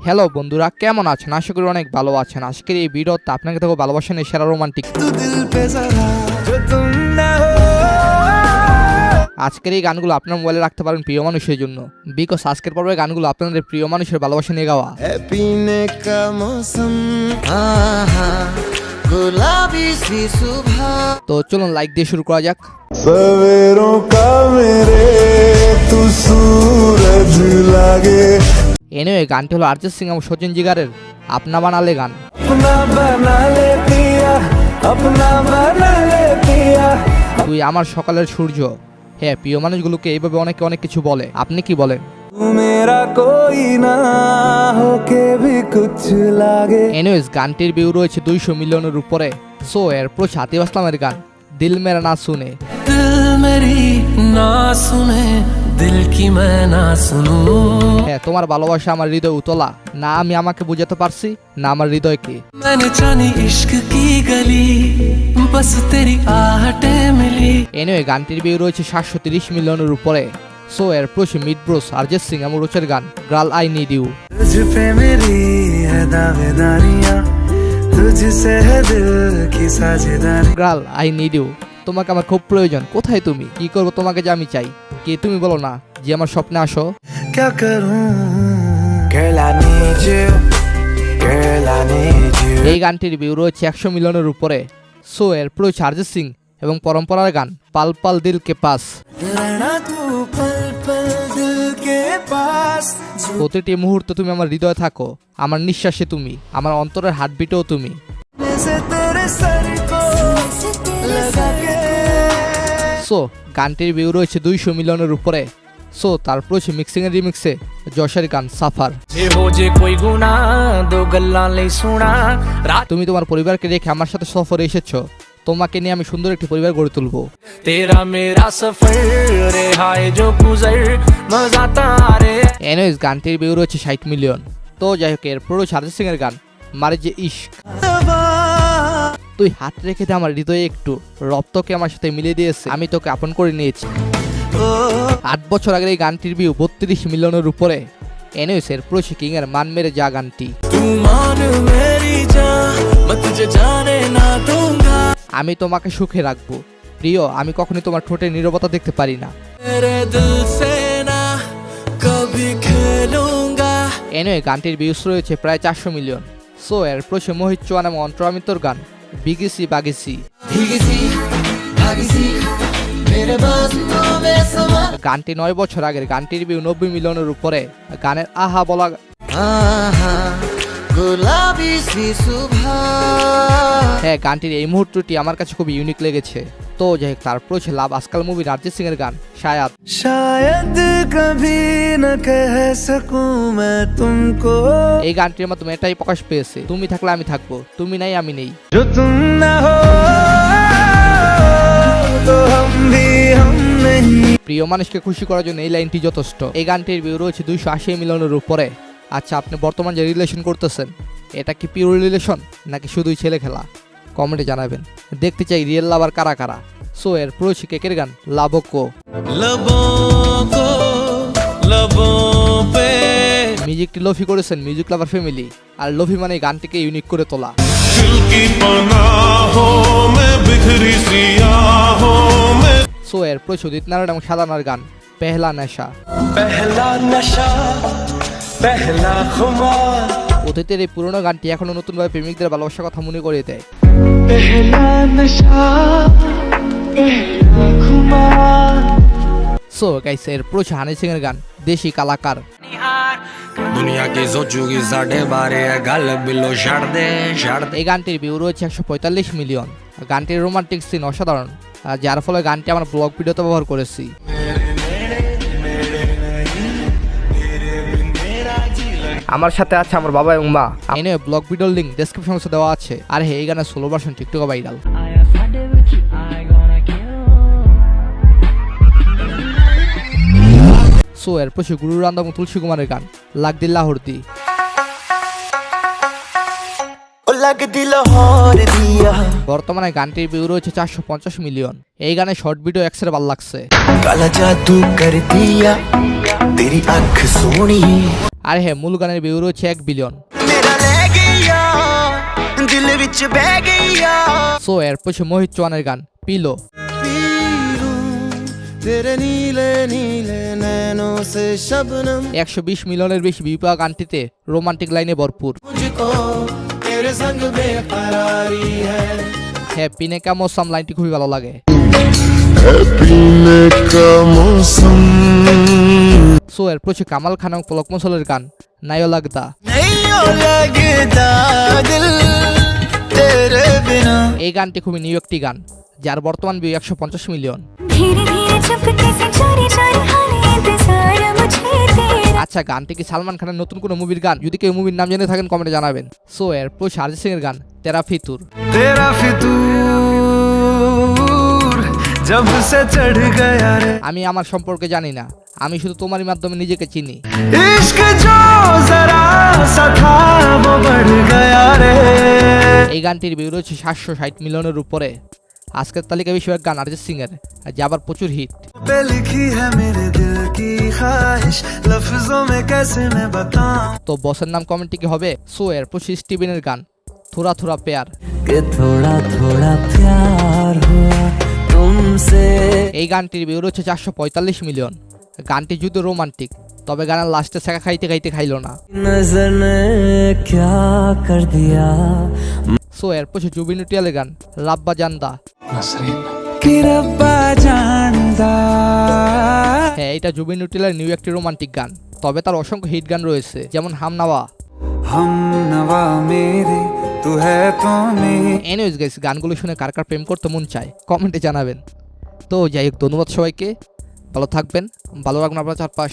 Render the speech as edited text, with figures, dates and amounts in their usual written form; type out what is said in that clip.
Hello বন্ধুরা, কেমন আছেন? আশা করি অনেক ভালো আছেন। আজকের এই ভিডিওতে আপনাকে দেখো ভালোবাসেন এই সেরা রোমান্টিক। আজকের এই গানগুলো আপনার মোবাইলে রাখতে পারেন প্রিয় মানুষের জন্য, বিকজ আজকের পর্বের গানগুলো আপনাদের প্রিয় মানুষের ভালোবাসা নিয়ে গাওয়া। তো চলুন লাইক দিয়ে শুরু করা যাক। এনিওয়ে, গানটি হলো অরিজিৎ সিং এবং সচিন জিগারের আপনা বানালে গান। তুই আমার সকালের সূর্য। হ্যাঁ, প্রিয় মানুষগুলোকে এইভাবে অনেকে অনেক কিছু বলে, আপনি কি বলেন? এনিওয়েজ, গানটির ভিউ রয়েছে 200 মিলিয়নের উপরে। সো এরপর আতিফ আসলামের গান দিল মেরা না শুনে। হ্যাঁ, তোমার ভালোবাসা আমার হৃদয় উতলা, না আমি আমাকে বুঝাতে পারছি, না আমার হৃদয়কে। এনিওয়ে, গানটির ভিউ রয়েছে 730 মিলিয়নের উপরে। সো এরপর মিড ব্রোস অরিজিৎ সিং এবং রুচের গান girl I need you. Girl I need you, তোমাকে আমার খুব প্রয়োজন, কোথায় তুমি, কি করবো তোমাকে যে আমি চাই, কি তুমি বলো না যে আমার স্বপ্নে আসো। এই গানটির ভিউ রয়েছে 100 মিলিয়নের উপরে। সো এরপর অরিজিৎ সিং এবং পরম্পরার গান পাল পাল দিল কে পাস। প্রতিটি মুহূর্তে তুমি আমার হৃদয়ে থাকো, আমার নিঃশ্বাসে তুমি, আমার অন্তরের হার্টবিটেও তুমি। সো গানটির ভিউ রয়েছে 200 মিলিয়নের উপরে। সো তারপর মিক্সিং এর রিমিক্সে যশের গান সাফার। তুমি তোমার পরিবারকে রেখে আমার সাথে সফরে এসেছো, তোমাকে নিয়ে আমি সুন্দর একটি পরিবার গড়ে তুলবো। এনিওয়েজ, গানটির ভিউ রয়েছে 60 মিলিয়ন। তো যাই হোক, এরপর অরিজিৎ সিং এর গান মারে যে ইশক। তুই হাত রেখে দে আমার হৃদয়ে একটু, রব তোকে আমার সাথে মিলিয়ে দিয়েছে, আমি তোকে আপন করে নিয়েছি। 8 বছর আগের এই গানটির ভিউ 32 মিলিয়নের উপরে। এনিওয়েজ, এরপর কিং এর মান মেরে যা গানটি। আমি তোমাকে সুখে রাখবো প্রিয়, আমি কখনোই তোমার ঠোঁটের নীরবতা দেখতে পারি না। এনিওয়ে, গানটির ভিউস রয়েছে প্রায় 400 মিলিয়ন। সো এরপর মোহিত চৌহান এবং অন্তরা মিত্রর গান বিগিসি বাগিসি। গানটি 9 বছর আগের। গানটির ভিউ 90 মিলিয়নের উপরে। গানের আহা বলা হ্যাঁ, গানটির এই মুহূর্তটি আমার কাছে খুব ইউনিক লেগেছে। তো যাই হোক, তারপর লাভ আজকাল মুভির অরিজিৎ সিং এর গান শায়াদ। এই গানটির মাধ্যমে এটাই প্রকাশ পেয়েছে, তুমি থাকলে আমি থাকবো, তুমি নাই আমি নেই। প্রিয় মানুষকে খুশি করার জন্য এই লাইনটি যথেষ্ট। এই গানটির ভিউ রয়েছে 280 মিলিয়নের উপরে। আচ্ছা, আপনি বর্তমান যে রিলেশন করতেছেন, এটা কি পিওর রিলেশন নাকি শুধুই ছেলে খেলা? কমেন্টে জানাবেন, দেখতে চাই রিয়েল লাভার কারা কারা। সো এর প্রয়োজী কেকের গান লাভকো। মিউজিকটি লোফি করেছেন মিউজিক লাভার ফ্যামিলি, আর লোফি মানে গানটিকে ইউনিক করে তোলা। সো এর প্রয়োজন উদিত নারায়ণ এবং সাদানার গান পেহলা নেশা। অতীতের এই পুরোনো গানটি এখনো নতুনভাবে প্রেমিকদের ভালোবাসার কথা মনে করিয়ে দেয়। সো গাইস, এর প্রয়োজন হানি সিং এর গান দেশি কালাকার। এই গানটির ভিউ রয়েছে 145 মিলিয়ন। গানটির রোমান্টিক সিন অসাধারণ, যার ফলে গানটি আমার ব্লগ ভিডিওতে ব্যবহার করেছি। আমার সাথে আছে আমার বাবা এবং মা। এনে ব্লগ ভিডিওর লিংক ডেসক্রিপশন বক্সে দেওয়া আছে। আর হ্যাঁ, এই গানের সোলো ভার্সন টিকটকে ভাইরাল। সো এরপর গুরু রান্দা এবং তুলসী কুমারের গান লাগ দিল লাহোর দি। लगती लाहौर दिया বর্তমানে গানটির ভিউ রয়েছে 450 মিলিয়ন। এই গানে শর্ট ভিডিও এক্সের ভালো লাগছে। काला जादू कर दिया तेरी आंख सोनी আর হ্যাঁ, মূল গানের ভিউ রয়েছে 1 বিলিয়ন। मेरा ले गया दिल विच बह गया সো এর পছে মোহিত চৌহানের গান পিলো। तेरे नीले नीले नैनों से शबनम 120 মিলিয়নের বেশি ভিউ পাওয়া গানটিতে রোমান্টিক লাইনে ভরপুর। मुझको तेरे संग बेकरारी है হ্যাঁ, পিনে কা মৌসম লাইনটি খুবই ভালো লাগে। पीने का मौसम সো এর পছে কামাল খান এবং পলক মসলের গান নাইও লাগদা। नहीं लगता दिल तेरे बिना এই গানটি খুবই নিউ একটি গান, যার বর্তমান ভিউ 150 মিলিয়ন। धीरे धीरे चुपके से चोरी चोरी हाने इंतजार मुझे तेरा আচ্ছা, গানটি কি সালমান খানের নতুন কোনো মুভির গান? যদি কেউ মুভির নাম জেনে থাকেন কমেন্টে জানাবেন। সো এর পর অরিজিৎ সিং এর গান তেরা ফিতুর। तेरा फितूर जब से चढ़ गया रे আমি আমার সম্পর্কে জানি না, আমি শুধু তোমারই মাধ্যমে নিজেকে চিনি। इश्क जो जरा सा था वो बढ़ गया रे এই গানটির ভিউ রয়েছে 760 মিলিয়নের উপরে। আজকের তালিকায় বেশিরভাগ গান অরিজিৎ সিং এর, যা আবার প্রচুর হিট। पे लिखी है मेरे दिल की ख्वाहिश लफ्जों में कैसे मैं बताऊं তো বসের নাম কমেন্টে কি হবে? সো এর পর স্টিভেনের গান থোড়া থোড়া প্যার। कि थोड़ा थोड़ा प्यार हुआ तुमसे এই গানটির ভিউ রয়েছে 445 মিলিয়ন। গানটি যদিও রোমান্টিক, তবে গানের লাস্টে শেখা খাইতে খাইতে খাইলো না। नजर ने क्या कर दिया সো এর পর জুবিন নটিয়ালের গান রাব্বা জান্দা। कि रब्बा जानदा হ্যাঁ, এটা জুবিন নটিয়ালের নিউ একটি রোমান্টিক গান, তবে তার অসংখ্য হিট গান রয়েছে, যেমন হামনাওয়া। हम नवा मेरे तू है तो मेरी এনিওয়েজ গাইস, গানগুলো শুনে কার কার প্রেম করতে মন চায় কমেন্টে জানাবেন। তো যাই হোক, ধন্যবাদ সবাইকে, ভালো থাকবেন, ভালো রাখবেন আপনার চারপাশ।